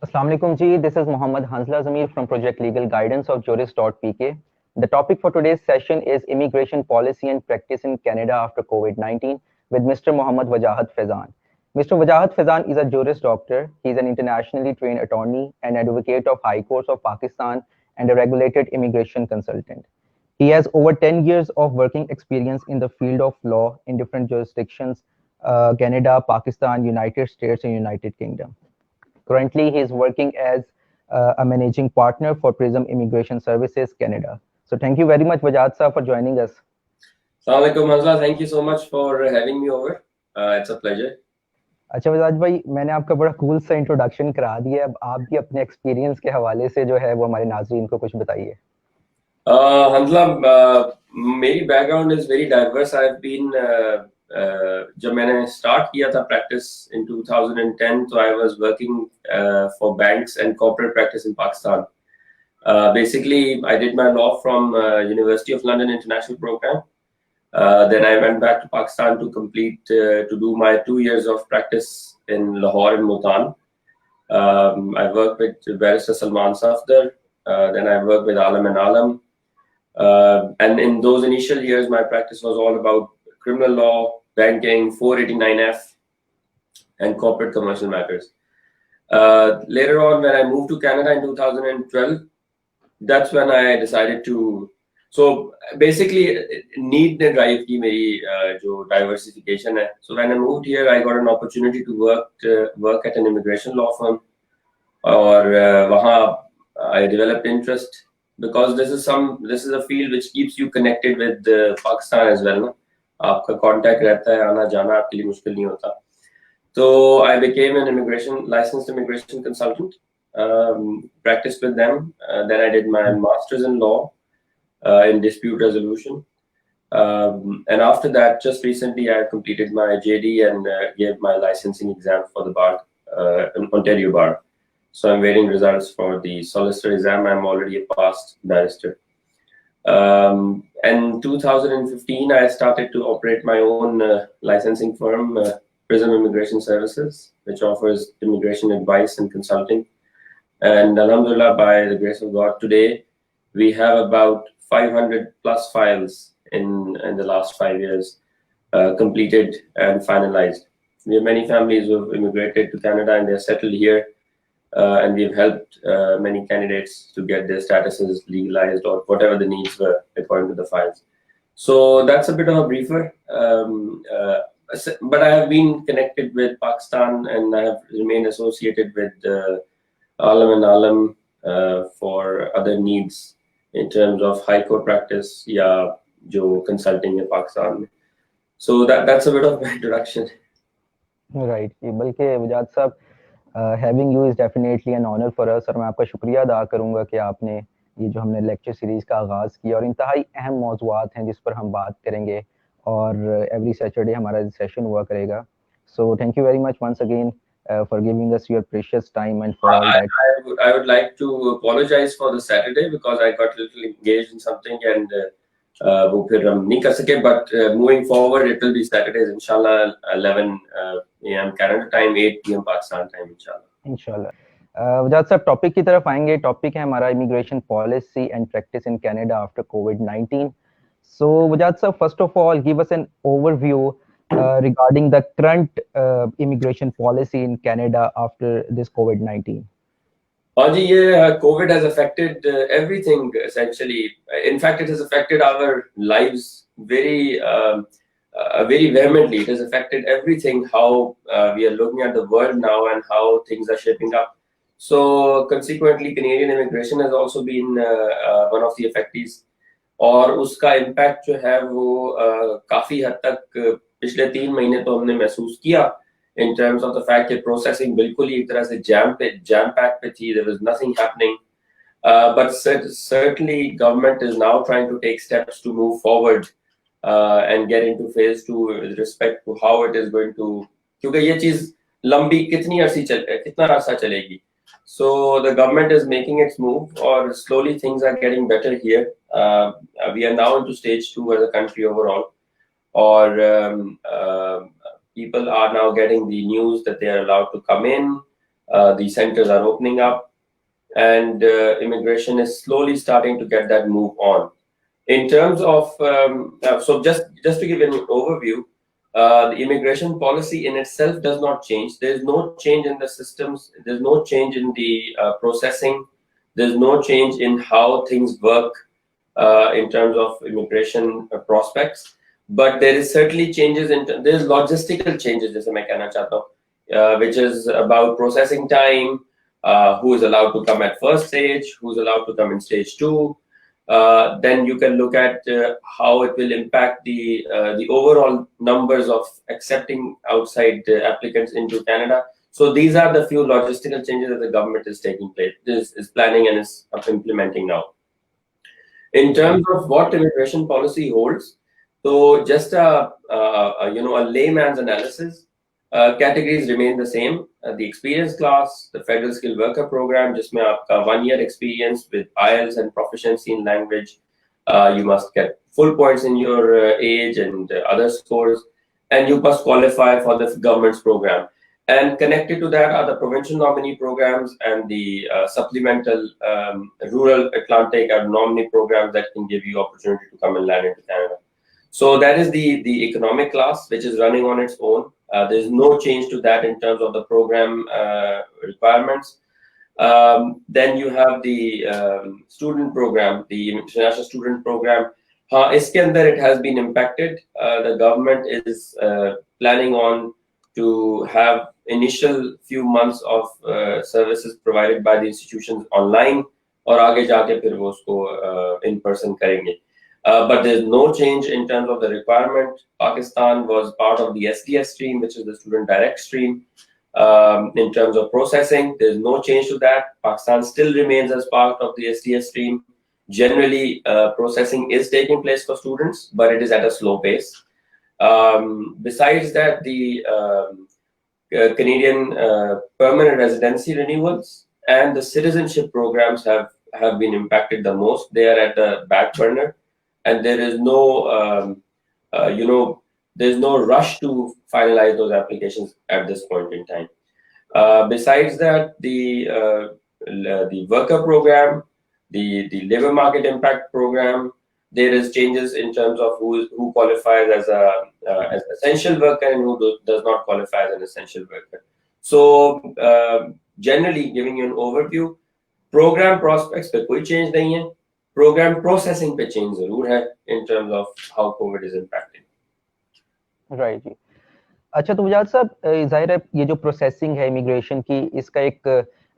Assalamu alaikum ji. This is Muhammad Hanzla Zamir from Project Legal Guidance of Juris.pk. The topic for today's session is immigration policy and practice in Canada after COVID-19 with Mr. Mohammad Wajahat Faizan. Mr. Wajahat Faizan is a juris doctor. He is an internationally trained attorney and advocate of High Courts of Pakistan and a regulated immigration consultant. He has over 10 years of working experience in the field of law in different jurisdictions, Canada, Pakistan, United States, and United Kingdom. Currently, he is working as a managing partner for Prism Immigration Services Canada. So thank you very much, Wajad sir, for joining us. Assalamu alaikum, Hazla. Thank you so much for having me over. It's a pleasure. अच्छा वजाज भाई, मैंने आपका बड़ा cool सा introduction करा दिया, अब आप भी अपने एक्सपीरियंस के हवाले से जो है वो हमारे नाज़रीन को कुछ बताइए। Hazla, मेरी background is very diverse. I have been जब मैंने स्टार्ट किया था प्रैक्टिस इन 2010, तो I was working for banks and corporate practice in Pakistan. Basically, I did my law from University of London International Program. Then I went back to Pakistan to to do my 2 years of practice in Lahore and Multan. I worked with Barrister Salman Safdar. Then I worked with Alam and Alam. And in those initial years, my practice was all about criminal law, banking, 489F, and corporate commercial matters. Later on, when I moved to Canada in 2012, that's when I decided to. So basically, need ने drive की मेरी जो diversification है. So when I moved here, I got an opportunity to work at an immigration law firm, और वहाँ I developed interest because this is a field which keeps you connected with Pakistan as well. ना आपका contact रहता है, आना जाना आपके लिए मुश्किल नहीं होता. So I became an licensed immigration consultant. Practiced with them. Then I did my master's in law. In dispute resolution, and after that, just recently, I completed my JD and gave my licensing exam for the bar, Ontario bar. So I'm waiting results for the solicitor exam. I'm already a passed barrister. In 2015, I started to operate my own licensing firm, Prism Immigration Services, which offers immigration advice and consulting. And alhamdulillah, by the grace of God, today we have about 500 plus files in the last 5 years completed and finalized. We have many families who have immigrated to Canada and they're settled here, and we've helped many candidates to get their statuses legalized or whatever the needs were according to the files. So that's a bit of a briefer, but I have been connected with Pakistan and I have remained associated with Alam and Alam for other needs in terms of high court practice, yeah, jo consulting in Pakistan. So that's a bit of my introduction. Right. बल्कि वजाद साहब, having you is definitely an honor for us, और मैं आपका शुक्रिया अदा करूँगा कि आपने ये जो हमने लेक्चर सीरीज का आगाज़ किया और इंतहाई अहम मौज़ूआत हैं जिस पर हम बात करेंगे, और एवरी सैटरडे हमारा सेशन हुआ करेगा. So thank you very much once again for giving us your precious time and for all that. I would like to apologize for the Saturday because I got a little engaged in something and वो फिर हम नहीं कर सके. But moving forward, it will be Saturdays, inshallah, 11 a.m. Canada time, 8 p.m. Pakistan time, inshallah. इंशाल्लाह. वजाद साहब, topic की तरफ आएंगे. टॉपिक है हमारा immigration policy and practice in Canada after कोविड-19. सो वजाद साहब, first of all give us an overview regarding the current immigration policy in Canada after this COVID-19. Ji, yeah, COVID has affected everything essentially. In fact, it has affected our lives very vehemently. It has affected everything, how we are looking at the world now and how things are shaping up. So consequently, Canadian immigration has also been one of the affectees. और उसका impact जो है वो काफी हद तक पिछले 3 महीने तो हमने महसूस किया in terms of the fact that processing बिल्कुल ही एक तरह से jam pack पे थी. There was nothing happening, but certainly government is now trying to take steps to move forward and get into phase 2 with respect to how it is going to, क्योंकि ये चीज लंबी कितना अरसा चलेगी. So the government is making its move, or slowly things are getting better here. We are now into stage 2 as a country overall, or people are now getting the news that they are allowed to come in. The centers are opening up, and immigration is slowly starting to get that move on. In terms of, so just to give an overview, the immigration policy in itself does not change. There's no change in the systems. There's no change in the processing. There's no change in how things work in terms of immigration prospects. But there is certainly changes there's logistical changes, जैसे मैं कहना चाहता हूँ, which is about processing time, who is allowed to come at first stage, who's allowed to come in stage 2. Then you can look at how it will impact the overall numbers of accepting outside applicants into Canada. So these are the few logistical changes that the government is is planning and is implementing now. In terms of what immigration policy holds, so just a layman's analysis, categories remain the same. The experience class, the federal skilled worker program, जिसमें आपका 1 year experience with IELTS and proficiency in language. You must get full points in your age and other scores, and you must qualify for the government's program. And connected to that are the provincial nominee programs and the supplemental rural Atlantic nominee programs that can give you opportunity to come and land into Canada. So that is the economic class, which is running on its own. There's no change to that in terms of the program requirements. Then you have the student program, the international student program. Iske andar it has been impacted. The government is planning on to have initial few months of services provided by the institutions online, और आगे जाके फिर वो उसको in person करेंगे. But there's no change in terms of the requirement. Pakistan was part of the SDS stream, which is the student direct stream. In terms of processing, there's no change to that. Pakistan still remains as part of the SDS stream. Generally, processing is taking place for students, but it is at a slow pace. Besides that, the Canadian permanent residency renewals and the citizenship programs have been impacted the most. They are at the back burner, and there is no, there's no rush to finalize those applications at this point in time. Besides that, the worker program, the labor market impact program, there is changes in terms of who qualifies as as essential worker and who does not qualify as an essential worker. So generally, giving you an overview, program prospects पे कोई change नहीं है, program processing पे change जरूर है in terms of how COVID is impacting. Right जी. अच्छा तो मुजाहिद साहब, जाहिर है ये जो प्रोसेसिंग है इमिग्रेशन की, इसका एक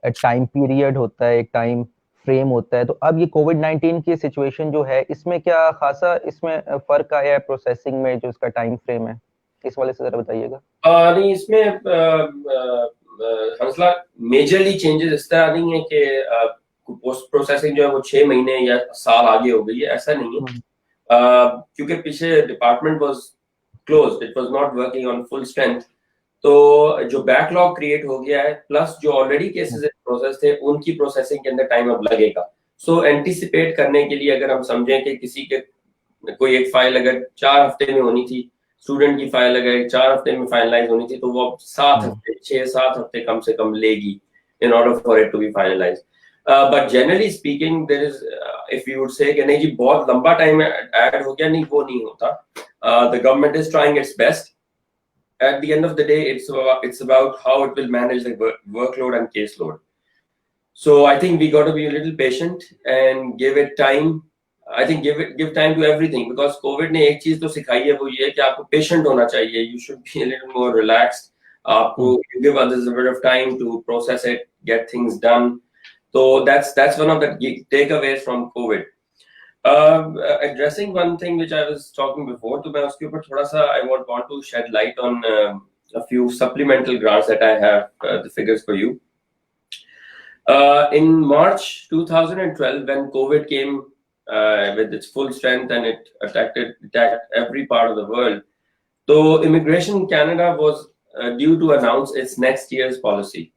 टाइम पीरियड होता है, एक टाइम फ्रेम होता है. तो अब ये कोविड-19 की सिचुएशन जो है, इसमें क्या खासा इसमें फर्क आया है प्रोसेसिंग में, जो इसका टाइम फ्रेम है, इस वाले से जरा बताइएगा. नहीं, इसमें हंसला मेजरली चेंजेस इस तरह नहीं है कि पोस्ट प्रोसेसिंग जो है वो 6 महीने या साल आगे हो गई है, ऐसा नहीं है. क्योंकि पीछे department was closed, it was not working on full strength. तो जो बैकलॉग क्रिएट हो गया है, प्लस जो ऑलरेडी केसेस इन प्रोसेस थे, उनकी प्रोसेसिंग के अंदर टाइम अब लगेगा. सो एंटिसिपेट करने के लिए अगर हम समझें कि किसी के कोई एक फाइल अगर 4 हफ्ते में होनी थी, स्टूडेंट की फाइल अगर 4 हफ्ते में फाइनलाइज होनी थी, तो वो 7 हफ्ते 6-7 हफ्ते कम से कम लेगी in order for it to be finalized. But generally speaking, there is, if you would say कि नहीं जी बहुत लंबा टाइम ऐड हो गया, नहीं, वो नहीं होता. The government is trying its best. At the end of the day, it's about how it will manage the workload and caseload. So I think we got to be a little patient and give it time. I think give time to everything, because COVID ने एक चीज तो सिखाई है, वो ये है कि आपको patient होना चाहिए. You should be a little more relaxed. आपको give others a bit of time to process it, get things done. So that's one of the takeaways from COVID. Addressing one thing which I was talking before, तो मैं उसके ऊपर थोड़ा सा I want to shed light on a few supplemental grants that I have the figures for you. In March 2012, when COVID came with its full strength and it attacked every part of the world, so Immigration Canada was due to announce its next year's policy.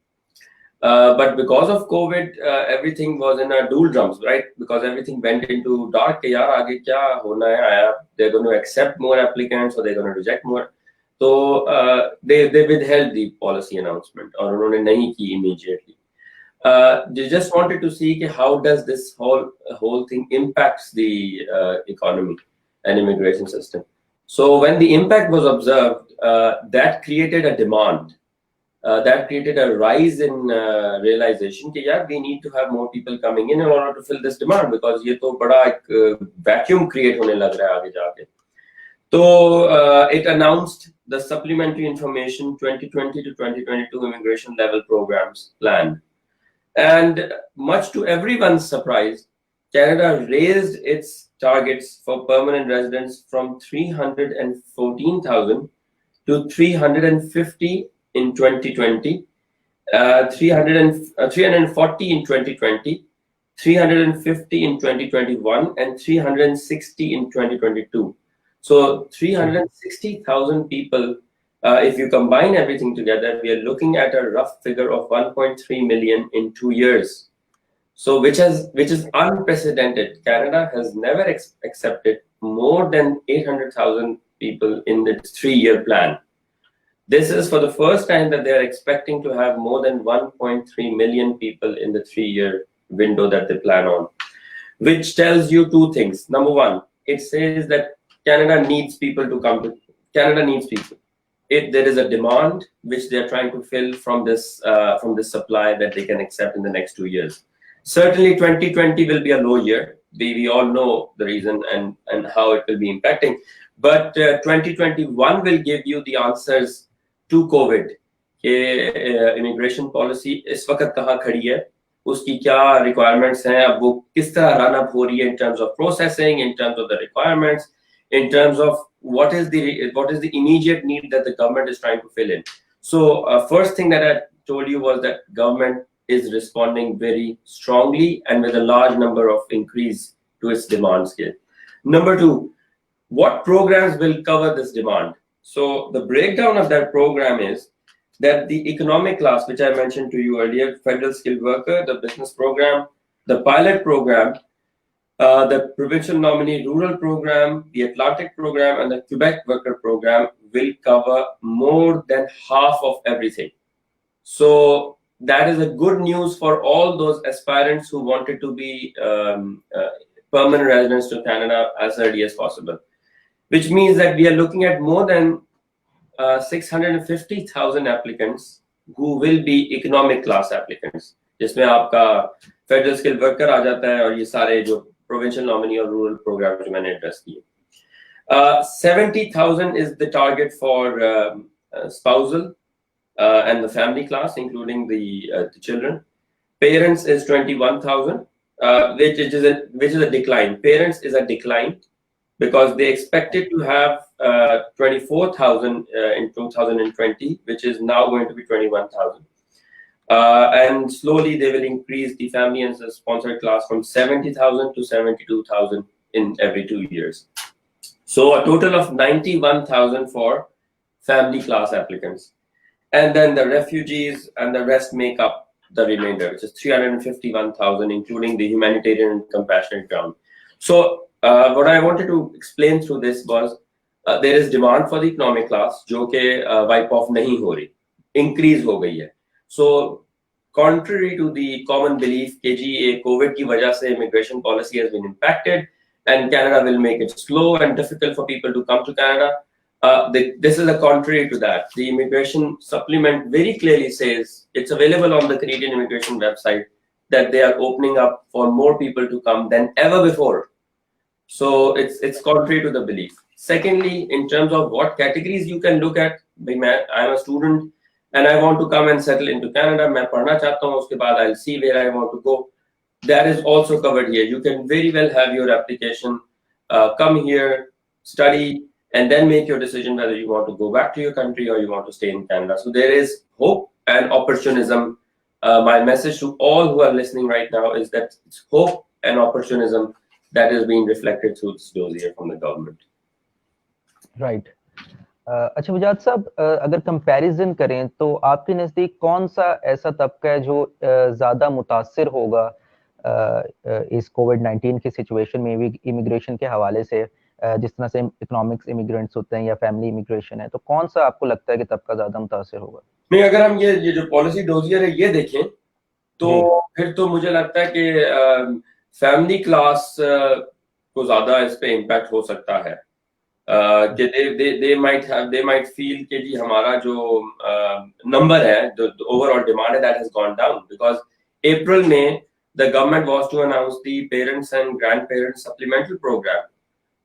But because of COVID, everything was in a doldrums, right? Because everything went into dark. यार आगे क्या होना है? They're going to accept more applicants or they're going to reject more. तो they withheld the policy announcement और उन्होंने नहीं की immediately. They just wanted to see how does this whole thing impacts the economy and immigration system. So when the impact was observed, that created a demand. That created a rise in realization कि यार we need to have more people coming in order to fill this demand, because ये तो बड़ा एक vacuum create होने लग रहा है आगे जाके. So it announced the supplementary information 2020 to 2022 immigration level programs plan. And much to everyone's surprise, Canada raised its targets for permanent residents from 314,000 to 350 in 2020, 340 in 2020, 350 in 2021, and 360 in 2022. So 360,000 people, if you combine everything together, we are looking at a rough figure of 1.3 million in 2 years. So which is unprecedented. Canada has never accepted more than 800,000 people in the 3-year plan. This is for the first time that they are expecting to have more than 1.3 million people in the 3-year window that they plan on, which tells you two things. Number one, it says that Canada needs people to come to Canada needs people. There is a demand which they are trying to fill from this supply that they can accept in the next 2 years. Certainly 2020 will be a low year. We all know the reason and how it will be impacting. But 2021 will give you the answers to COVID. Immigration policy इस वक्त कहाँ खड़ी है, उसकी क्या requirements हैं, अब वो किस तरह run up हो रही है in terms of processing, in terms of the requirements, in terms of what is the immediate need that the government is trying to fill in. So first thing that I told you was that government is responding very strongly and with a large number of increase to its demand scale. Number two, what programs will cover this demand? So the breakdown of that program is that the economic class, which I mentioned to you earlier, federal skilled worker, the business program, the pilot program, the provincial nominee rural program, the Atlantic program, and the Quebec worker program will cover more than half of everything. So that is a good news for all those aspirants who wanted to be permanent residents to Canada as early as possible, which means that we are looking at more than 650,000 applicants who will be economic class applicants, जिसमें आपका federal skill worker आ जाता है और ये सारे जो provincial nominee और rural program जो मैंने address किए. 70,000 is the target for spousal and the family class, including the children. Parents is 21,000, which is a decline. Parents is a decline because they expected to have 24,000 in 2020, which is now going to be 21,000. And slowly they will increase the family and the sponsored class from 70,000 to 72,000 in every 2 years. So a total of 91,000 for family class applicants. And then the refugees and the rest make up the remainder, which is 351,000, including the humanitarian and compassionate ground. So what I wanted to explain through this was there is demand for the economic class, जो के wipe off नहीं हो रही, increase हो गई है. So contrary to the common belief कि जी COVID की वजह से immigration policy has been impacted and Canada will make it slow and difficult for people to come to Canada, this is a contrary to that. The immigration supplement very clearly says, it's available on the Canadian immigration website, that they are opening up for more people to come than ever before. So it's contrary to the belief. Secondly, in terms of what categories you can look at, I'm a student and I want to come and settle into Canada. मैं पढ़ना चाहता हूँ, उसके बाद I'll see where I want to go. That is also covered here. You can very well have your application, come here, study, and then make your decision whether you want to go back to your country or you want to stay in Canada. So there is hope and opportunism. My message to all who are listening right now is that it's hope and opportunism that is being reflected through this dossier from the government. Right. अच्छा वजाद साहब, अगर comparison करें तो आपके नज़दीक कौन सा ऐसा तबका है जो ज़्यादा मुतासिर होगा इस कोविड-19 की सिचुएशन में इमिग्रेशन के हवाले से, जिस तरह से इकोनॉमिक्स इमिग्रेंट्स होते हैं या फैमिली इमिग्रेशन है, तो कौन सा आपको लगता है कि तबका ज्यादा मुतासिर होगा? नहीं, अगर हम ये जो पॉलिसी डोजियर है ये देखें तो फिर तो मुझे लगता है कि फैमिली क्लास को ज्यादा इस पे इम्पैक्ट हो सकता है कि they might feel कि जी हमारा जो नंबर है, the overall demand है, that has gone down because April में the government was to announce the parents and grandparents supplemental program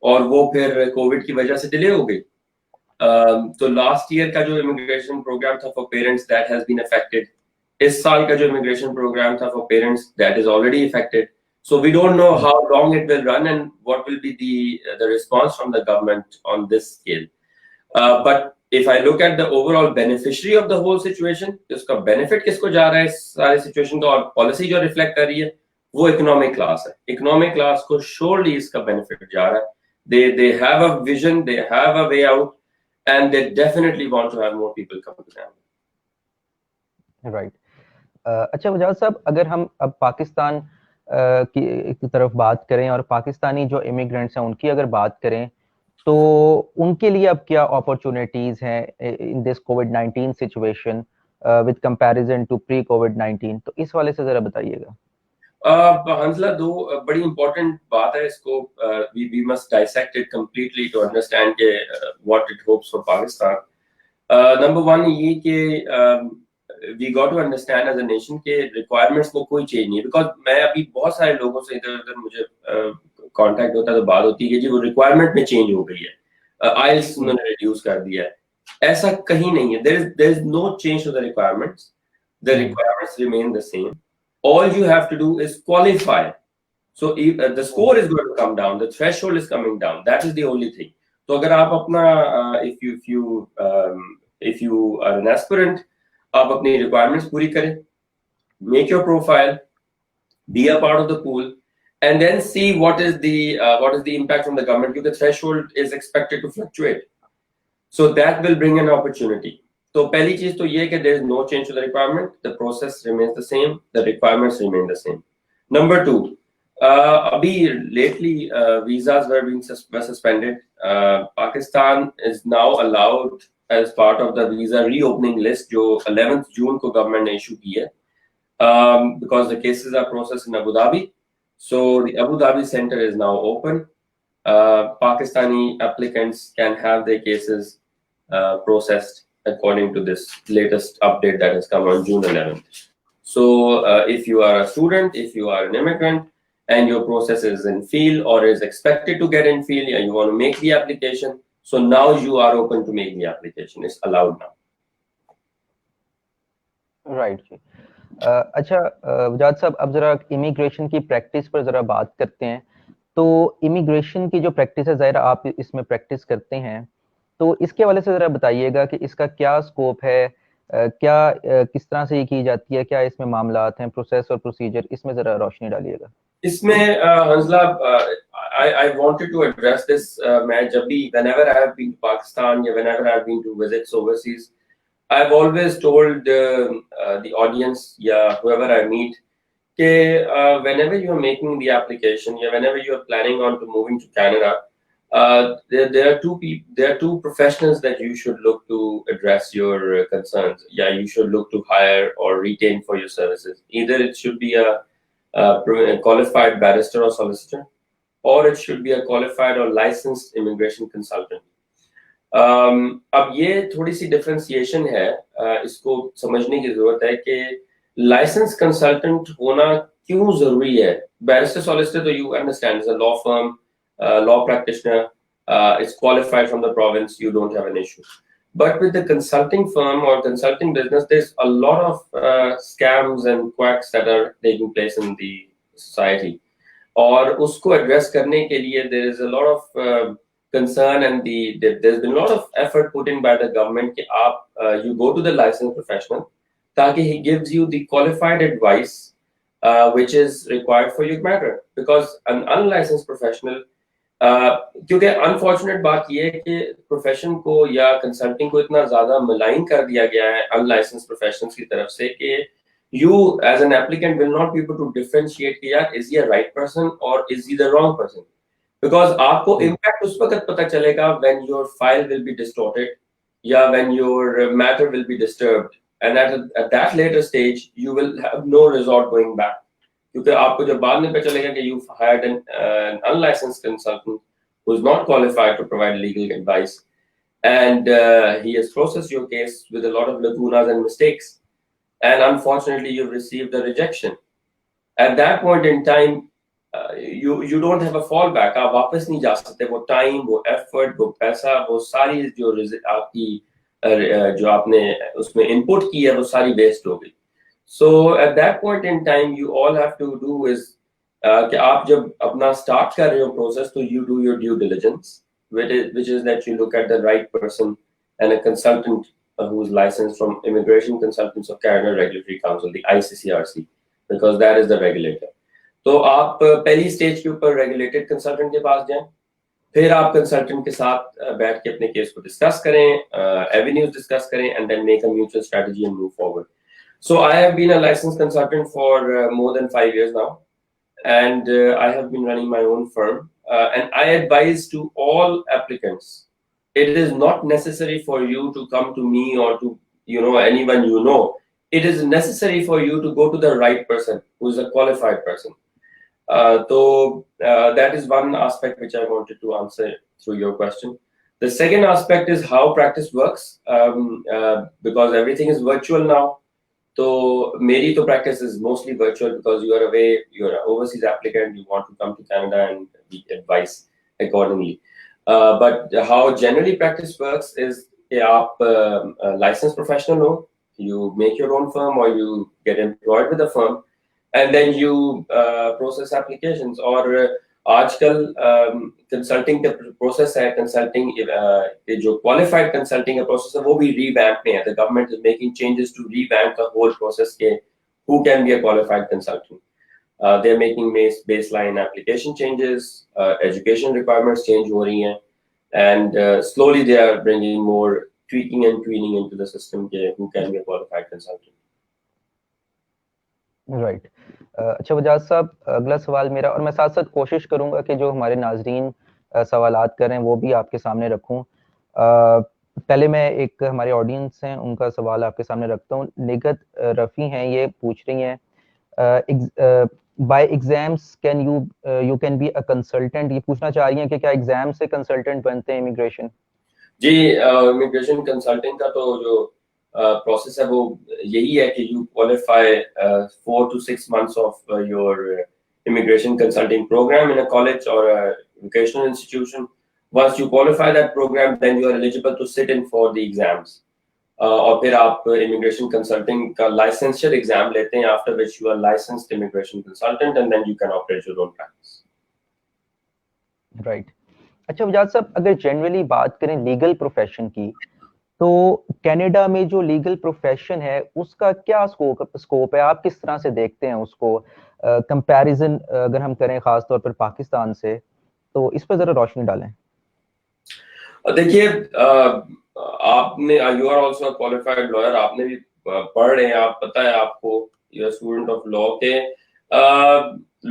और वो फिर कोविड की वजह से डिले हो गई। तो लास्ट ईयर का जो इमिग्रेशन प्रोग्राम था for parents that has been affected. इस साल का जो इमिग्रेशन प्रोग्राम था for parents that is already affected. So we don't know how long it will run and what will be the response from the government on this scale. But if I look at the overall beneficiary of the whole situation, इसका benefit किसको जा रहा है इस सारे situation का, और policy जो reflect कर रही है वो economic class है। economic class को surely इसका benefit जा रहा है। They have a vision, they have a way out, and they definitely want to have more people come to them. Right. अच्छा वजाहत साहब, अगर हम अब पाकिस्तान की तरफ बात करें और पाकिस्तानी जो इमिग्रेंट्स हैं उनकी अगर बात करें, तो उनके लिए अब क्या अपॉर्चुनिटीज हैं in this covid situation with comparison to pre कोविड-19, तो इस वाले से जरा बताइएगा। हंसला, दो बड़ी इंपॉर्टेंट बात है, इसको we must dissect it completely to understand के what it hopes for Pakistan. Number one ये कि we got to understand as a nation के requirements में कोई change नहीं है, because मैं अभी बहुत सारे लोगों से इधर-उधर मुझे कांटेक्ट होता है तो बात होती है कि जी वो रिक्वायरमेंट में चेंज हो गई है, आइल्स उन्होंने रिड्यूस कर दिया है। ऐसा कहीं नहीं है। there is no change to the requirements. The requirements remain the same. All you have to do is qualify. So if, the score is going to come down, the threshold is coming down. That is the only thing. तो अगर आप अपना if you are an aspirant, आप अपनी requirements पूरी करें, make your profile, be a part of the pool, and then see what is the impact from the government, because the threshold is expected to fluctuate. So that will bring an opportunity. तो पहली चीज तो ये कि there is no change to the requirement, the process remains the same, the requirements remain the same. Number two, अभी lately visas were being suspended. Pakistan is now allowed as part of the visa reopening list जो 11th June को government ने issue की है, because the cases are processed in Abu Dhabi. So the Abu Dhabi center is now open. Pakistani applicants can have their cases processed according to this latest update that has come on June 11th. So if you are a student, if you are an immigrant, and your process is in field or is expected to get in field, and you want to make the application, so now you are open to make the application. It's allowed now. Right जी। अच्छा वजाहत साहब, अब जरा immigration की practice पर जरा बात करते हैं। तो इमिग्रेशन की जो प्रैक्टिस है, ज़ाहिर आप इसमें प्रैक्टिस करते हैं, तो इसके हवाले से जरा बताइएगा कि इसका क्या स्कोप है, किस तरह से ये की जाती है, क्या इसमें मामलात हैं, प्रोसेस और प्रोसीजर, इसमें जरा रोशनी डालिएगा। इसमें हंसला, I wanted to address this. मैं जब भी whenever I have been to Pakistan या whenever I have been to visits overseas, I've always told the audience या whoever I meet कि whenever you are making the application या whenever you are planning on to moving to Canada, there are two professionals that you should look to address your concerns. Yeah, you should look to hire or retain for your services. Either it should be a qualified barrister or solicitor, or it should be a qualified or licensed immigration consultant. अब ये थोड़ी सी differentiation है, इसको समझने की जरूरत है कि लाइसेंस कंसल्टेंट होना क्यों जरूरी है। बैरिस्टर सॉलिसिटर तो you understand is a law firm, law practitioner, is qualified from the province, you don't have an issue. But with the consulting firm or consulting business, there's a lot of scams and quacks that are taking place in the society. और उसको address करने के लिए there is a lot of concern, and there's been a lot of effort put in by the government कि आप you go to the licensed professional ताकि he gives you the qualified advice which is required for your matter, because an unlicensed professional क्योंकि unfortunate बात यह है कि profession को या कंसल्टिंग को इतना ज्यादा मलाइन कर दिया गया है अनलाइसेंस्ड प्रोफेशनल्स की तरफ से कि you as an applicant will not be able to differentiate कि यार is he a right person or is he the wrong person. because आपको impact उस वक्त पता चलेगा when your file will be distorted या when your matter will be disturbed, and at that later stage you will have no resort going back, क्योंकि आपको जब बाद में पता चलेगा कि you've hired an unlicensed consultant who is not qualified to provide legal advice, and he has processed your case with a lot of lacunas and mistakes, and unfortunately you've received a rejection. At that point in time, you don't have a fallback. आप वापस नहीं जा सकते. वो time, वो effort, वो पैसा, वो सारी जो आपकी जो आपने उसमें input की है वो सारी waste हो गई. So at that point in time, you all have to do is कि आप जब अपना start कर रहे हो process, तो you do your due diligence, which is that you look at the right person and a consultant who is licensed from Immigration Consultants of Canada Regulatory Council, the ICCRC, because that is the regulator. तो आप पहली stage के ऊपर regulated consultant के पास जाएं, फिर आप consultant के साथ बैठ के अपने केस को डिस्कस करें, एवेन्यूज डिस्कस करें, and then make a mutual strategy and move forward. So I have been a licensed consultant for more than 5 years now, and I have been running my own firm, and I advise to all applicants, it is not necessary for you to come to me or to anyone you know. It is necessary for you to go to the right person who is a qualified person. So that is one aspect which I wanted to answer through your question. The second aspect is how practice works, because everything is virtual now. So मेरी तो practice is mostly virtual because you are away, you are an overseas applicant, you want to come to Canada and be advised accordingly. But how generally practice works is कि आप licensed professional हो, you make your own firm or you get employed with a firm, and then you process applications. और आजकल consulting का process है, consulting के जो qualified consulting का प्रोसेस है वो भी रिवैम्प में है. The government is making changes to revamp the whole process के who can be a qualified consultant. They are making baseline application changes, education requirements change हो रही हैं, and slowly they are bringing more tweaking and tweening into the system के who can be a qualified consultant. Right. अच्छा वजाद साहब, अगला सवाल मेरा, और मैं साथ साथ कोशिश करूंगा कि जो हमारे नाजरीन सवालात कर रहे हैं वो भी आपके सामने रखूं. पहले मैं एक हमारे ऑडियंस हैं उनका सवाल आपके सामने रखता हूं. निगत रफ़ी हैं, ये पूछ रही हैं by exams can you can be a consultant. ये पूछना चाह रही हैं कि क्या एग्जाम से कंसल्टेंट बनते हैं इमिग्रेशन? जी, इमिग्रेशन कंसल्टिंग का तो जो प्रोसेस है वो यही है कि you qualify 4 to 6 months of your immigration consulting program in a college or a vocational institution. Once you qualify that program, then you are eligible to sit in for the exams. और फिर आप immigration consulting का licensure exam लेते हैं, after which you are licensed immigration consultant, and then you can operate your own practice. Right. अच्छा वजाद साहब, अगर generally बात करें लीगल प्रोफेशन की, तो कनाडा में जो लीगल प्रोफेशन है उसका क्या स्कोप है? आप किस तरह से देखते हैं उसको, कंपैरिजन अगर हम करें खास तौर पर पाकिस्तान से, तो इस पर जरा रोशनी डालें. देखिए, आपने you are also a qualified lawyer, आपने भी पढ़ रहे हैं, आप पता है आपको, you are student of law के,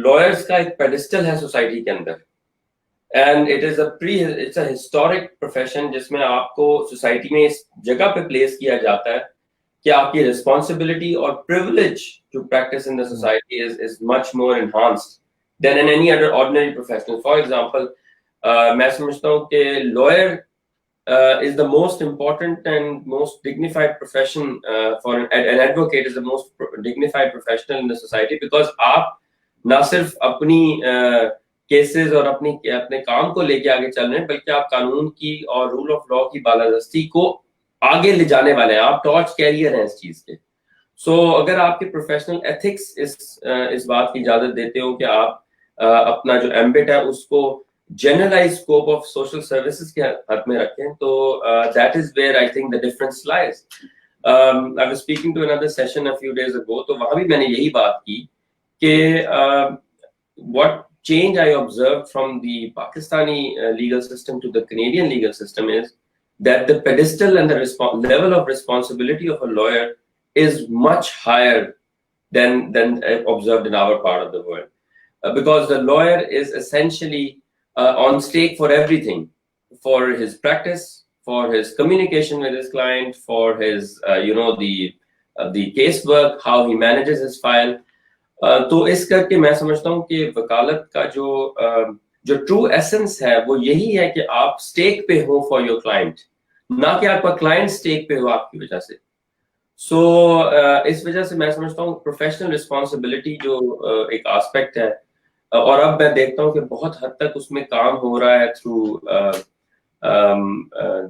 लॉयर्स का एक पेडिस्टल है सोसाइटी के अंदर, and it's a historic profession जिसमें आपको सोसाइटी में इस जगह पे प्लेस किया जाता है कि आपकी रिस्पॉन्सिबिलिटी और privilege to practice in the society is much more enhanced than in any other ordinary professional. For example, मैं समझता हूँ कि lawyer is the most important and most dignified profession for an advocate is the most dignified professional in the society, because आप ना सिर्फ अपनी cases और अपने काम को लेके आगे चल रहे हैं, बल्कि आप कानून की और रूल ऑफ लॉ की बालादस्ती को आगे ले जाने वाले हैं. आप टॉर्च कैरियर हैं इस चीज के. सो अगर आपके प्रोफेशनल एथिक्स इस बात की इजाजत देते हो कि आप अपना जो एम्बिट है उसको generalized scope of social services के हाथ में रखें, तो that is where I think the difference lies. I was speaking to another session a few days ago, तो वहाँ भी मैंने यही बात की कि what change I observed from the Pakistani legal system to the Canadian legal system is that the pedestal and the level of responsibility of a lawyer is much higher than observed in our part of the world, because the lawyer is essentially on stake for everything, for his practice, for his communication with his client, for his the casework, how he manages his file. तो इस करके मैं समझता हूँ कि वकालत का जो ट्रू एसेंस है वो यही है कि आप स्टेक पे हो फॉर योर क्लाइंट, ना कि आपका क्लाइंट स्टेक पे हो आपकी वजह से. सो इस वजह से मैं समझता हूँ प्रोफेशनल रिस्पॉन्सिबिलिटी जो एक एस्पेक्ट है, और अब मैं देखता हूँ कि बहुत हद तक उसमें काम हो रहा है थ्रू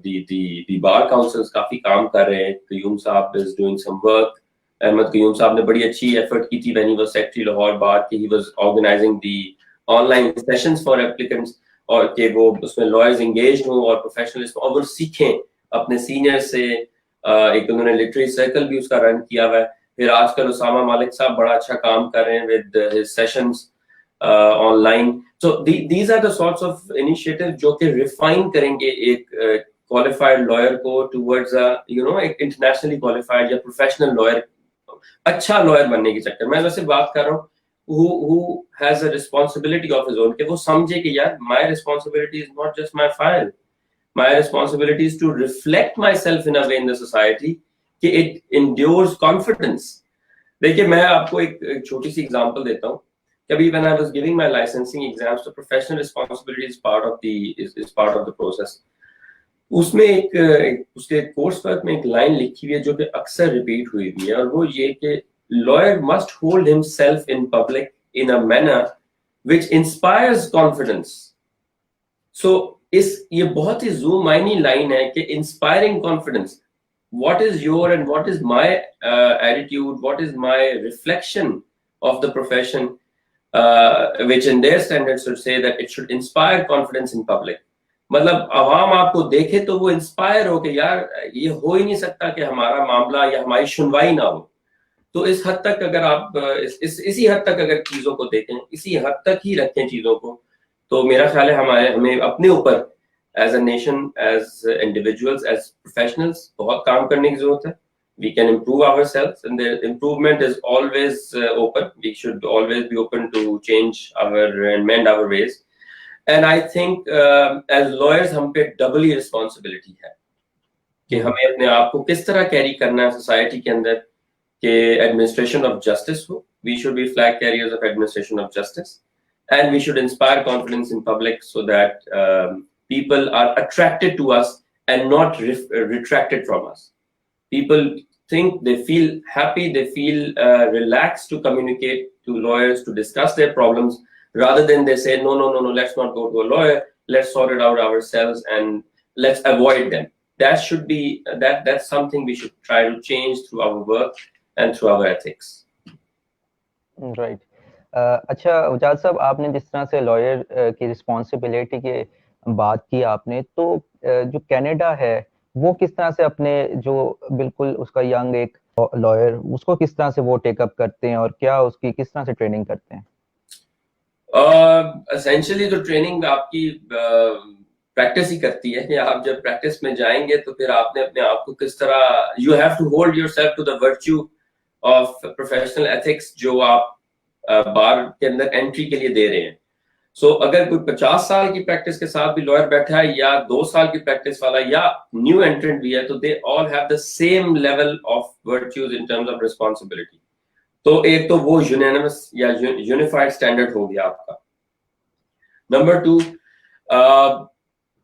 दी बार काउंसिल्स काफी काम कर रहे हैं. कयूम साहब is doing some work. Ahmad Qayyum साहब ने बड़ी अच्छी एफर्ट की थी when he was secretary Lahore bar कि he was organizing the online sessions for applicants, और कि वो उसमें लॉयर्स एंगेज हों और प्रोफेशनलिस्ट और वो सीखें अपने सीनियर से. एक उन्होंने लिटरेरी सर्कल भी उसका रन किया हुआ है. फिर आजकल उसामा मालिक साहब बड़ा अच्छा काम कर रहे हैं with his sessions online. So these are the sorts of initiative जो कि रिफाइन करेंगे एक क्वालिफाइड लॉयर को टुवर्ड्स एक इंटरनेशनली क्वालिफाइड या प्रोफेशनल लॉयर, अच्छा लॉयर बनने के चक्कर. मैं वैसे बात कर रहा हूँ who has a responsibility of his own, कि वो समझे कि यार my responsibility is not just my file, my responsibility is to reflect myself in a way in the society कि it endures confidence. देखिए मैं आपको एक छोटी सी एग्जांपल देता हूँ. कभी when I was giving my licensing exams, the professional responsibility is part of the process. उसमें एक उसके कोर्स वर्क में एक लाइन लिखी हुई है जो कि अक्सर रिपीट हुई है, और वो ये कि lawyer must hold himself in public in a manner which inspires confidence. So ये बहुत ही ज़ूमाइनी लाइन है कि inspiring confidence. What is your and what is my attitude? What is my reflection of the profession, which in their standards should say that it should inspire confidence in public. मतलब आवाम आपको देखे तो वो inspire हो कि यार ये हो ही नहीं सकता कि हमारा मामला या हमारी सुनवाई ना हो. तो इस हद तक अगर आप इसी हद तक अगर चीजों को देखें, इसी हद तक ही रखें चीजों को, तो मेरा ख्याल है हमें अपने ऊपर as a nation, as individuals, as professionals बहुत काम करने की जरूरत है. We can improve ourselves, and the improvement is always open. We should always be open to change and mend our ways. And I think as lawyers हम पे doubly responsibility है कि हमें अपने आप को किस तरह कैरी करना है सोसाइटी के अंदर कि administration of justice हो. We should be flag carriers of administration of justice, and we should inspire confidence in public so that people are attracted to us and not retracted from us. People think, they feel happy, they feel relaxed to communicate to lawyers to discuss their problems, rather than they say no, let's not go to a lawyer, let's sort it out ourselves and let's avoid them. That should be that's something we should try to change through our work and through our ethics. Right. अच्छा उजाद साहब, आपने जिस तरह से lawyer की responsibility के बात की आपने, तो जो कनाडा है वो किस तरह से अपने जो बिल्कुल उसका यंग एक लॉयर उसको किस तरह से वो टेकअप करते हैं और क्या उसकी किस तरह से ट्रेनिंग करते हैं? एसेंशियली तो ट्रेनिंग आपकी प्रैक्टिस ही करती है कि आप जब प्रैक्टिस में जाएंगे तो फिर आपने अपने आप को किस तरह, you have to hold yourself to the virtue of professional ethics जो आप बार के अंदर एंट्री के लिए दे रहे हैं. सो अगर कोई 50 साल की प्रैक्टिस के साथ भी लॉयर बैठा है या 2 साल की प्रैक्टिस वाला या न्यू एंट्रेंट भी है, तो they all have the same level of virtues in terms of responsibility. तो एक तो वो यूनानिमस या यूनिफाइड स्टैंडर्ड हो गया आपका. Number 2,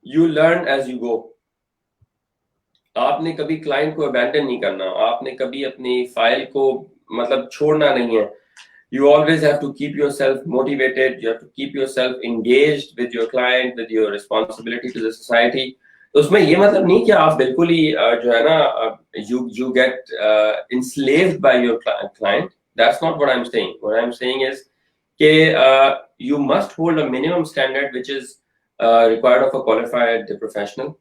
you learn as you go. आपने कभी क्लाइंट को अबैंडन नहीं करना, आपने कभी अपनी फाइल को मतलब छोड़ना नहीं है. You always have to keep yourself motivated, you have to keep yourself engaged with your client, with your responsibility to the society. तो उसमें ये मतलब नहीं कि आप बिल्कुल ही जो है ना you get enslaved by your client. That's not what I'm saying. What I'm saying is कि you must hold a minimum standard which is required of a qualified professional,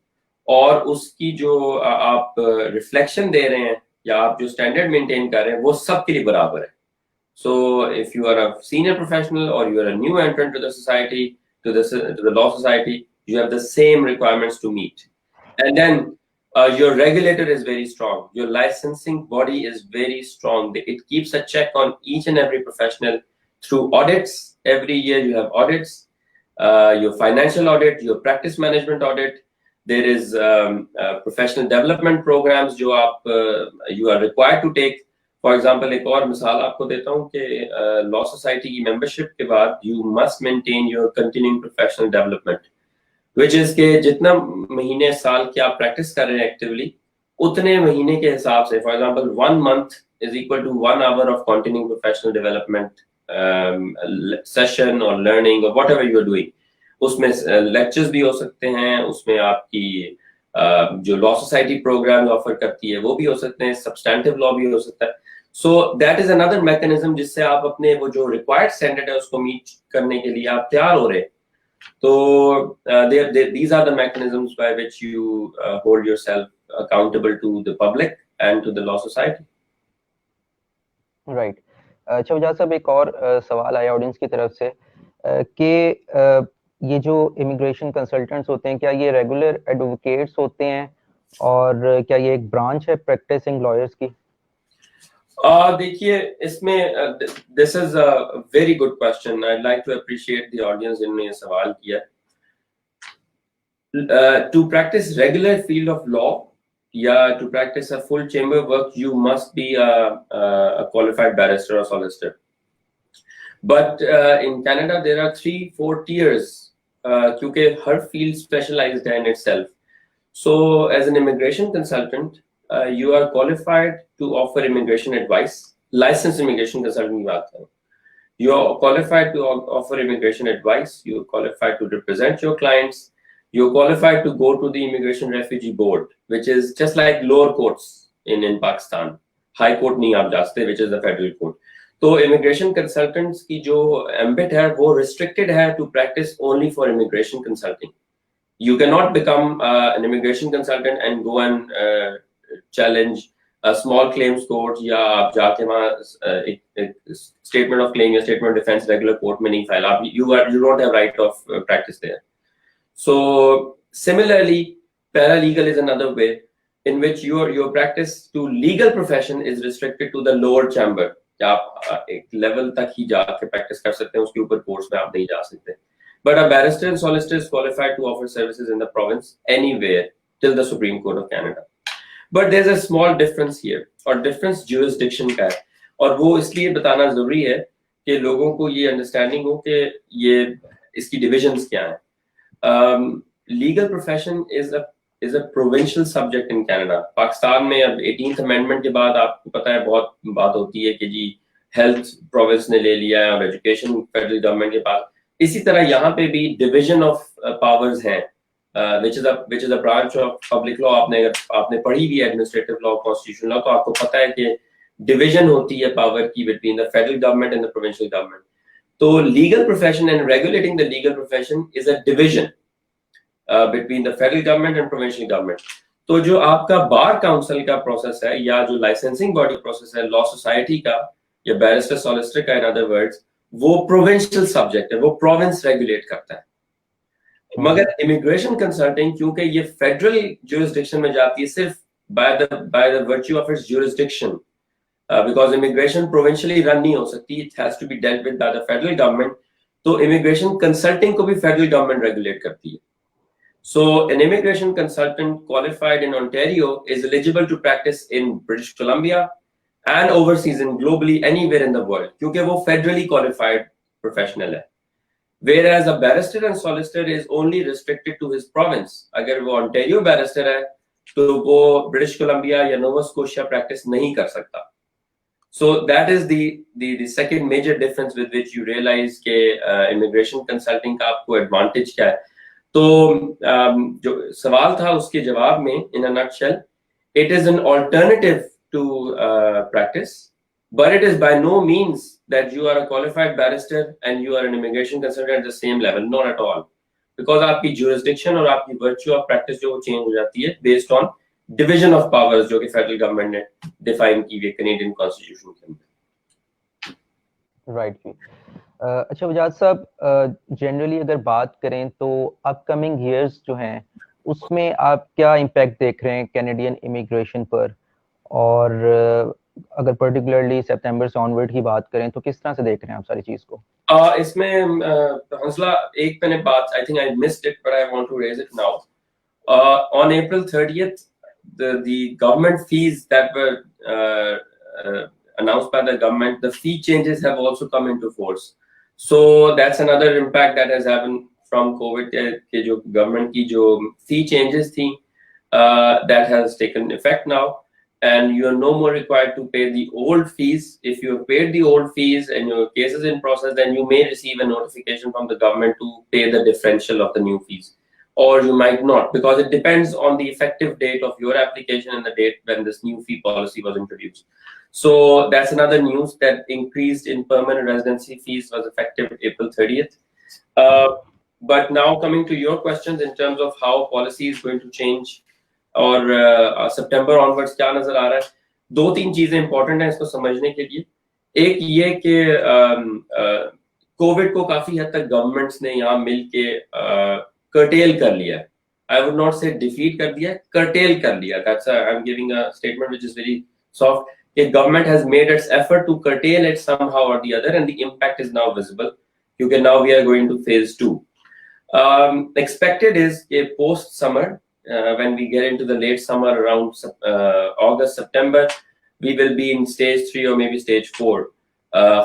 और उसकी जो आप रिफ्लेक्शन दे रहे हैं या आप जो स्टैंडर्ड मेंटेन कर रहे हैं वो सबके लिए बराबर है. So if you are a senior professional or you are a new entrant to the society, to the law society, you have the same requirements to meet. And then your regulator is very strong. Your licensing body is very strong. It keeps a check on each and every professional through audits. Every year you have audits. your financial audit, your practice management audit. There is professional development programs जो आप you are required to take. For example, एक और मिसाल आपको देता हूँ कि law society की मेंबरशिप के बाद you must maintain your continuing professional development, which is के जितना महीने साल की आप प्रैक्टिस कर रहे हैं एक्टिवली उतने महीने के हिसाब से, for example 1 month is equal to 1 hour of continuing professional development session or learning or whatever you are doing. उसमें लेक्चर्स भी हो सकते हैं, उसमें आपकी जो लॉ सोसाइटी प्रोग्राम ऑफर करती है वो भी हो सकते हैं, सब्सटैंटिव लॉ भी हो सकता है. So that is another mechanism जिससे आप अपने वो जो रिक्वायर्ड स्टैंडर्ड है उसको मीट करने के लिए आप तैयार हो रहे हैं. तो these are the mechanisms by which you hold yourself accountable to the public and to the law society. Right. अच्छा वजाहत साहब, एक और सवाल आया ऑडियंस की तरफ से कि ये जो इमिग्रेशन कंसल्टेंट्स होते हैं क्या ये रेगुलर एडवोकेट्स होते हैं और क्या ये एक ब्रांच है प्रैक्टिसिंग लॉयर्स की? देखिए इसमें this is a very good question. I like to appreciate the audience जिन्होंने ये सवाल किया. To practice regular field of law या to practice a full chamber work you must be a qualified barrister और solicitor. But in Canada there are 3-4 tiers क्योंकि हर field specialized है in itself. So as an immigration consultant you are qualified to offer immigration advice. Licensed immigration consultant की बात करें, you are qualified to offer immigration advice, you are qualified to represent your clients, you are qualified to go to the Immigration Refugee Board, which is just like lower courts in Pakistan. High court नहीं आप जा सकते, which is the federal court. तो immigration consultants की जो ambit है वो restricted है to practice only for immigration consulting. You cannot become an immigration consultant and go and challenge a small claims court या आप जाके वहाँ एक statement of claim या statement of defense regular court में नहीं फाइल. आप you don't have right of practice there. So similarly, paralegal is another way in which your practice to legal profession is restricted to the lower chamber. आप एक level तक ही जाके practice कर सकते हैं, उसके ऊपर कोर्स में आप नहीं जा सकते. But a barrister and solicitor is qualified to offer services in the province anywhere till the Supreme Court of Canada. But there's a small difference here, और difference jurisdiction का है, और वो इसलिए बताना जरूरी है कि लोगों को ये अंडरस्टैंडिंग हो कि ये इसकी डिविजन्स क्या हैं. Legal profession is a provincial subject in Canada. Pakistan में अब 18th amendment के बाद आपको पता है बहुत बात होती है कि जी हेल्थ प्रोविंस ने ले लिया है और एजुकेशन फेडरल गवर्नमेंट के पास. इसी तरह यहाँ पे भी डिवीजन ऑफ पावर्स हैं, which is a branch of public law. आपने पढ़ी भी एडमिनिस्ट्रेटिव लॉ, कॉन्स्टिट्यूशन लॉ, तो आपको पता है कि डिवीजन होती है पावर की between the federal government and the provincial government. तो legal profession and regulating the legal profession is a division between the federal government and provincial government. तो जो आपका बार काउंसिल का प्रोसेस है या जो लाइसेंसिंग बॉडी प्रोसेस है law society का या बैरिस्टर सॉलिसिटर का, इन अदर वर्ड्स, वो प्रोविंशियल सब्जेक्ट है, वो प्रोविंस रेगुलेट करता है. मगर इमिग्रेशन कंसल्टिंग क्योंकि ये फेडरल ज्यूरिसडिक्शन में जाती है सिर्फ by the virtue of its jurisdiction, because immigration provincially run नहीं हो सकती, it has to be dealt with by the federal government. तो इमिग्रेशन कंसल्टिंग को भी फेडरल गवर्नमेंट रेगुलेट करती है. So an immigration consultant qualified in Ontario is eligible to practice in British Columbia and overseas and globally anywhere in the world क्योंकि वो federally qualified professional है. Whereas a barrister and solicitor is only restricted to his province. अगर वो Ontario barrister है तो वो British Columbia या Nova Scotia practice नहीं कर सकता. So that is the second major difference with which you realize कि immigration consulting का आपको advantage क्या है. तो जो सवाल था उसके जवाब में in a nutshell, it is an alternative to practice, but it is by no means that you are a qualified barrister and you are an immigration consultant at the same level, not at all, because आपकी jurisdiction और आपकी virtue of practice जो change हो जाती है based on division of powers जो कि federal government ने डिफाइन की है कैनेडियन कॉन्स्टिट्यूशन के अंदर. राइट. अच्छा वजाहत साहब, जनरली अगर बात करें तो अपकमिंग ईयर्स जो हैं उसमें आप क्या इम्पैक्ट देख रहे हैं कैनेडियन इमिग्रेशन पर, और अगर पर्टिकुलरली सितंबर से ऑनवर्ड की बात करें तो किस तरह से देख रहे हैं आप सारी चीज को? इसमें हंसला एक मैंने बात, I think I missed it but I want to raise it now. On April 30th, the government fees that were announced by the government, the fee changes have also come into force. So that's another impact that has happened from COVID. के जो government की जो fee changes थी, that has taken effect now, and you are no more required to pay the old fees. If you have paid the old fees and your case is in process, then you may receive a notification from the government to pay the differential of the new fees. Or you might not, because it depends on the effective date of your application and the date when this new fee policy was introduced. So that's another news, that increased in permanent residency fees was effective April 30th. But now coming to your questions in terms of how policy is going to change और सितंबर onwards क्या नजर आ रहा है, दो तीन चीजें important हैं इसको समझने के लिए. एक ये कि कोविड को काफी हद तक गवर्नमेंट्स ने यहाँ मिलके कर्टेल कर लिया. आई वुड नॉट से डिफीट कर दिया, कर्टेल कर लिया. That's I am giving a statement which is very soft. The government has made its effort to curtail it somehow or the other, and the impact is now visible. Because now we are going to phase 2. Expected is a post summer, when we get into the late summer around August, September, we will be in stage 3 or maybe stage 4.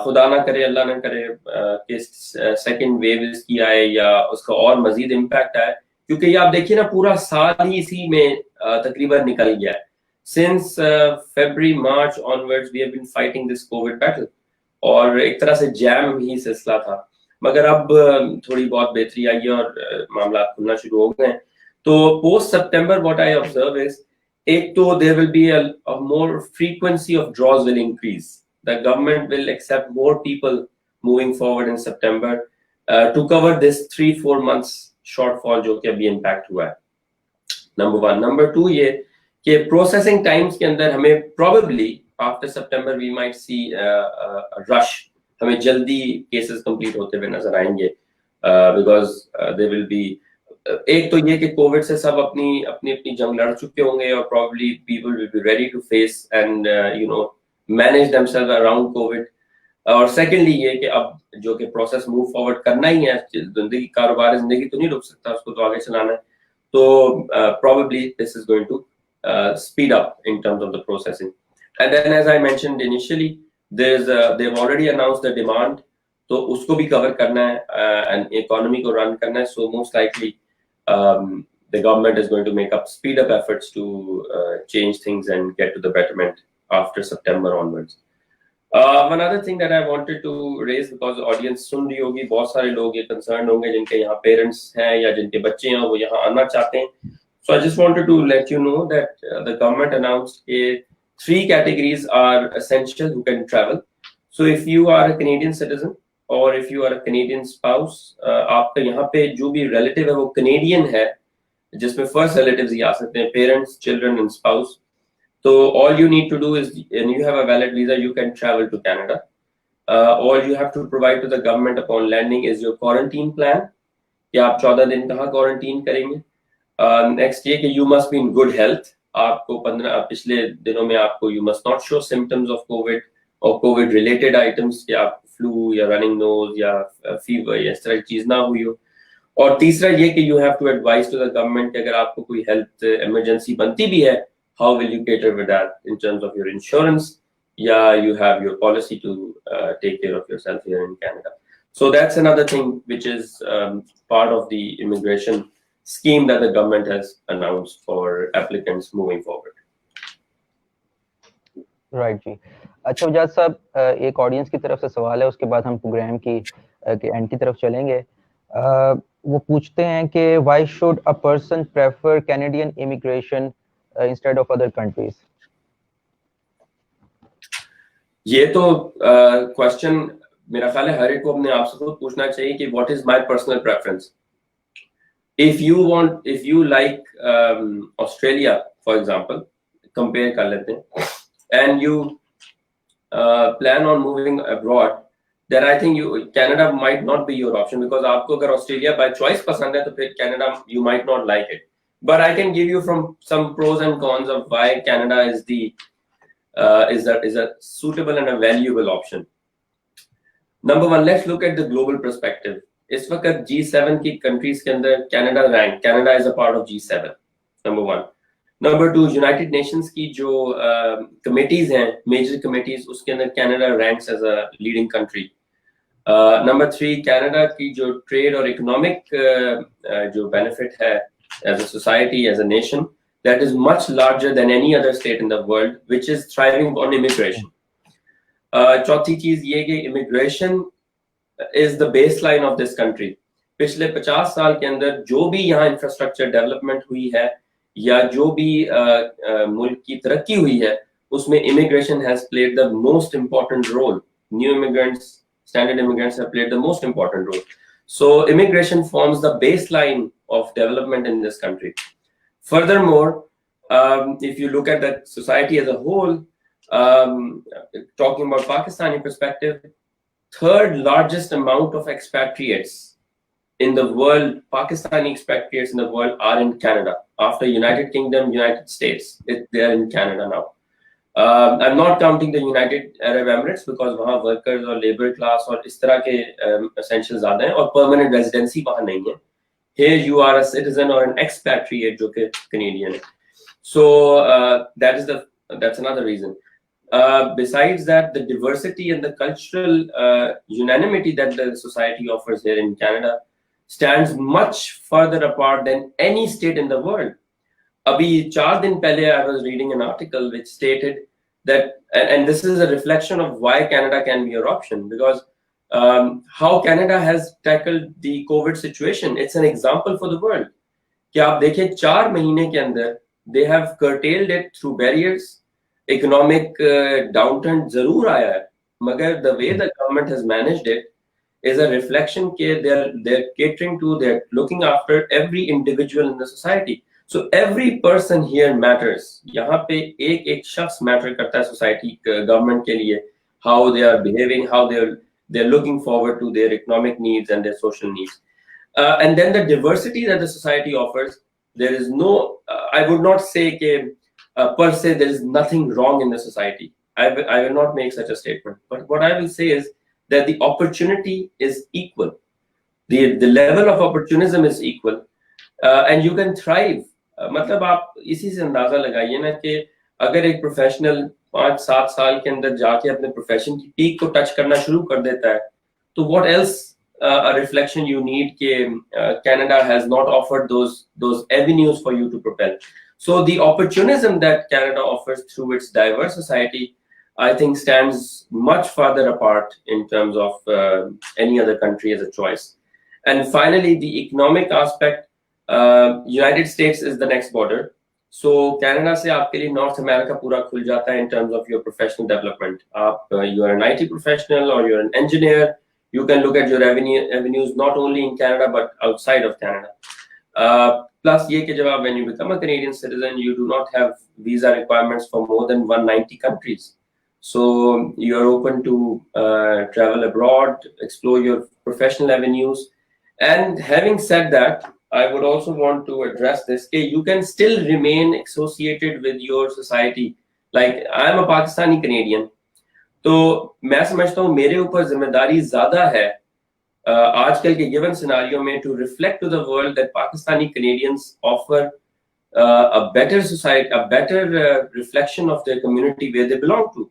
खुदा ना करे, अल्लाह ना करे कि second wave इसकी आए या उसका और मजीद इम्पैक्ट आए, क्योंकि ये आप देखिए ना पूरा साल ही इसी में तकरीबन निकल गया है. Since February, March onwards, we have been fighting this COVID battle, और एक तरह से जैम ही सिलसिला था. मगर अब थोड़ी बहुत बेहतरी आई है और मामला खुलना शुरू हो गए हैं. तो post September, what I observe is, एक तो there will be a more frequency of draws will increase. The government will accept more people moving forward in September to cover this 3-4 months shortfall जो कि अभी impact हुआ है. Number 1. Number 2 ये कि processing times के अंदर हमें probably after September we might see a rush. हमें जल्दी cases complete होते हुए नजर आएंगे because there will be एक तो ये कि कोविड से सब अपनी जंग लड़ चुके होंगे और probably people will be ready to face and manage themselves around COVID. और secondly ये कि अब जो कि process move forward करना ही है, जिंदगी कारोबार जिंदगी तो नहीं रुक सकता, उसको तो आगे चलाना है. तो probably this is going to speed up in terms of the processing. And then as I mentioned initially, they've already announced the demand, तो उसको भी cover करना है and economy को run करना है. So most likely the government is going to make up speed up efforts to change things and get to the betterment after September onwards. One other thing that I wanted to raise, because audience सुन रही होगी, बहुत सारे लोग ये concerned होंगे जिनके यहाँ parents हैं या जिनके बच्चे हैं वो यहाँ आना चाहते हैं. So I just wanted to let you know that the government announced 3 categories are essential who can travel. So if you are a Canadian citizen or if you are a Canadian spouse, आपका यहाँ पे जो भी relative है वो Canadian है, जिसमें first relatives ही आ सकते हैं, parents, children and spouse. So all you need to do is, and you have a valid visa, you can travel to Canada. All you have to provide to the government upon landing is your quarantine plan. कि आप 14 दिन कहाँ quarantine करेंगे. Next ये कि you must be in good health. आपको 15 पिछले दिनों में आपको you must not show symptoms of COVID or COVID related items, कि आप flu या running nose या fever या इस तरह की चीज ना हुई हो. और तीसरा ये कि you have to advise to the government कि अगर आपको कोई health emergency बनती भी है, how will you cater with that in terms of your insurance? Yeah, you have your policy to take care of yourself here in Canada. So that's another thing which is part of the immigration scheme that the government has announced for applicants moving forward. Right जी. अच्छा वजाद साहब, एक audience की तरफ से सवाल है, उसके बाद हम प्रोग्राम की एंड की तरफ चलेंगे. वो पूछते हैं कि why should a person prefer Canadian immigration instead of other countries? ये तो क्वेश्चन मेरा ख्याल है हर एक को अपने आप से खुद पूछना चाहिए कि what is my personal preference. If you like Australia, for example, compare कर लेते हैं, and you plan on moving abroad, then I think Canada might not be your option, because आपको अगर Australia by choice पसंद है तो फिर Canada you might not like it. But I can give you from some pros and cons of why Canada is the is a suitable and a valuable option. Number one, let's look at the global perspective. इस वक्त G7 की countries के अंदर Canada is a part of G7. Number one. Number two, United Nations की जो committees हैं, major committees, उसके अंदर Canada ranks as a leading country. Number three, Canada की जो trade और economic जो benefit है as a society, as a nation, that is much larger than any other state in the world, which is thriving on immigration. चौथी चीज ये कि immigration is the baseline of this country. पिछले 50 साल के अंदर जो भी यहाँ infrastructure development हुई है या जो भी मुल्क की तरक्की हुई है, उसमें immigration has played the most important role. New immigrants, standard immigrants have played the most important role. So immigration forms the baseline of development in this country. Furthermore, if you look at the society as a whole, talking about Pakistani perspective, third largest amount of expatriates in the world, Pakistani expatriates in the world are in Canada. After United Kingdom, United States, they are in Canada now. I'm not counting the United Arab Emirates because वहाँ workers और labor class और इस तरह के essentials ज़्यादा हैं और permanent residency वहाँ नहीं है. Here you are a citizen or an expatriate जो कि Canadian है. So that's another reason. Besides that, the diversity and the cultural unanimity that the society offers here in Canada stands much further apart than any state in the world. Abhi 4 दिन पहले I was reading an article which stated that, and this is a reflection of why Canada can be your option, because how Canada has tackled the COVID situation. It's an example for the world. कि आप देखें 4 महीने के अंदर they have curtailed it through barriers. Economic downturn जरूर आया है, मगर the way the government has managed it is a reflection कि they're catering to, they're looking after every individual in the society. So every person here matters. यहाँ पे एक शख्स matter करता है society government के लिए, how they are behaving, how they're looking forward to their economic needs and their social needs. And then the diversity that the society offers, there is no, I would not say कि per se there is nothing wrong in the society. I will not make such a statement. But what I will say is that the opportunity is equal. The level of opportunism is equal, and you can thrive. मतलब आप इसी से अंदाजा लगाइए ना कि अगर एक प्रोफेशनल 5-7 साल के अंदर जाके अपने प्रोफेशन की पीक को टच करना शुरू कर देता है, तो what else a reflection you need कि Canada has not offered those avenues for you to propel. So the opportunism that Canada offers through its diverse society, I think, stands much further apart in terms of any other country as a choice. And finally, the economic aspect, United States is the next border. So Canada से आपके लिए North America पूरा खुल जाता है in terms of your professional development. You are an IT professional or you're an engineer, you can look at your avenues not only in Canada but outside of Canada. Plus ये कि जब when you become a Canadian citizen, you do not have visa requirements for more than 190 countries. So you are open to travel abroad, explore your professional avenues. And having said that, I would also want to address this. You can still remain associated with your society. Like I am a Pakistani Canadian, तो मैं समझता हूँ मेरे ऊपर जिम्मेदारी ज्यादा है आजकल के given scenario में to reflect to the world that Pakistani Canadians offer a better society, a better reflection of their community where they belong to.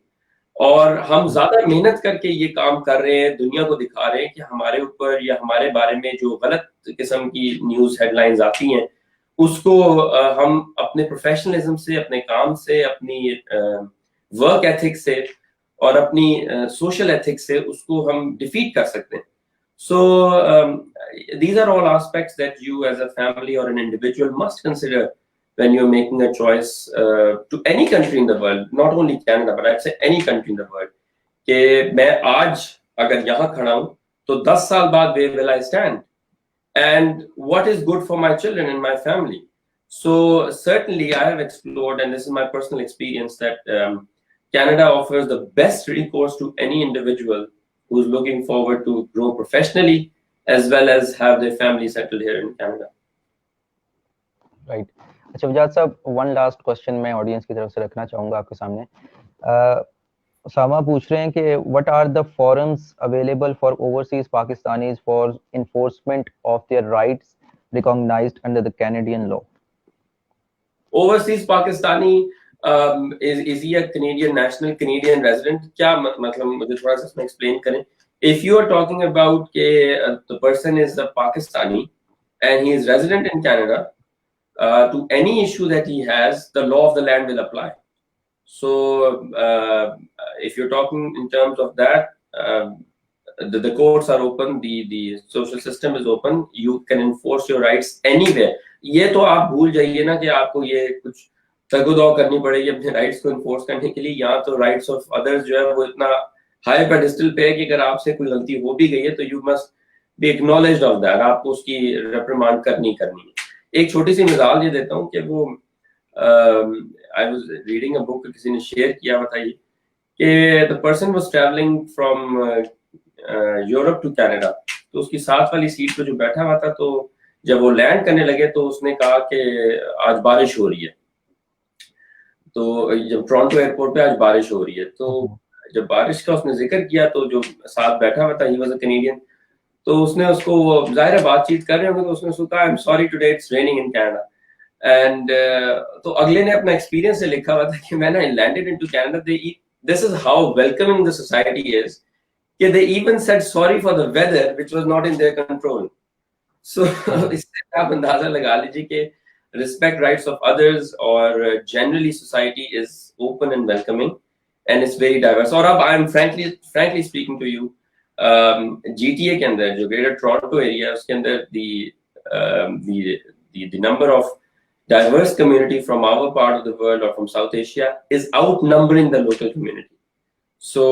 और हम ज्यादा मेहनत करके ये काम कर रहे हैं, दुनिया को दिखा रहे हैं कि हमारे ऊपर या हमारे बारे में जो गलत किस्म की न्यूज हेडलाइंस आती हैं उसको हम अपने प्रोफेशनलिज्म से, अपने काम से, अपनी वर्क एथिक्स से और अपनी सोशल एथिक्स से उसको हम डिफीट कर सकते हैं. So these are all aspects that you as a family or an individual must consider when you're making a choice to any country in the world, not only Canada, but I'd say any country in the world. कि मैं आज अगर यहाँ खड़ा हूँ, तो 10 साल बाद where will I stand? And what is good for my children and my family? So certainly I have explored, and this is my personal experience, that Canada offers the best recourse to any individual who's looking forward to grow professionally as well as have their family settled here in Canada. Right. अच्छा वजाहत साहब, one last question मैं audience की तरफ से रखना चाहूँगा आपके सामने. सामा पूछ रहे हैं कि what are the forums available for overseas Pakistanis for enforcement of their rights recognized under the Canadian law? Overseas Pakistani, is he a Canadian national, Canadian resident? क्या मतलब मुझे थोड़ा सा इसमें explain करें. If you are talking about के the person is a Pakistani and he is resident in Canada, to any issue that he has, the law of the land will apply. So if you're talking in terms of that, the courts are open, the social system is open, you can enforce your rights anywhere. ये तो आप भूल जाइए ना कि आपको ये कुछ तगदौ करनी पड़ेगी अपने राइट्स को इन्फोर्स करने के लिए. यहाँ तो राइट्स ऑफ अदर्स जो है वो इतना हाई पेडिस्टल पे है कि अगर आपसे कोई गलती हो भी गई है तो you must B acknowledged of that, आपको उसकी रिप्रिमांड करनी है. एक छोटी सी मिसाल ये देता हूँ कि वो I was reading a book, किसी ने शेयर किया हुआ था ये कि the person was travelling from Europe to Canada. तो उसकी साथ वाली सीट पे जो बैठा हुआ था, तो जब वो लैंड करने लगे तो उसने कहा कि आज बारिश हो रही है. तो जब टोरंटो एयरपोर्ट पे आज बारिश हो रही है, तो जब बारिश का उसने जिक्र किया तो जो साथ बैठा हुआ था, ही वाज अ कैनेडियन, तो उसने उसको, जाहिर है बातचीत कर रहे होंगे, तो उसने उसको कहा I am sorry today it's raining in Canada. And तो अगले ने अपना एक्सपीरियंस से लिखा हुआ था कि man I landed into Canada, this is how welcoming the society is कि they even said sorry for the weather which was not in their control. So इससे आप अंदाजा लगा लीजिए कि respect rights of others or generally society is open and welcoming and it's very diverse. और अब I am frankly speaking to you, GTA के अंदर जो Greater Toronto area है उसके अंदर the number of diverse community from our part of the world or from South Asia is outnumbering the local community. So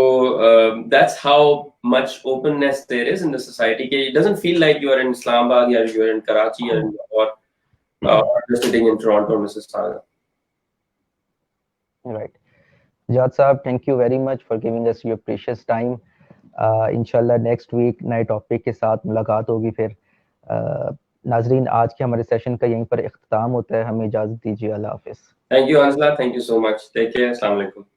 that's how much openness there is in the society. It doesn't feel like you are in Islamabad or you are in Karachi or just sitting in Toronto or Mississauga. Right. Jad Saab, thank you very much for giving us your precious time. इंशाल्लाह next week नए topic के साथ मुलाकात होगी फिर. नाजरीन, आज के हमारे सेशन का यहीं पर इख्तिताम होता है. हमें इजाजत दीजिए. अल्लाह हाफिज. Thank you, Anzla. Thank you so much. Take care. Assalamu alaikum.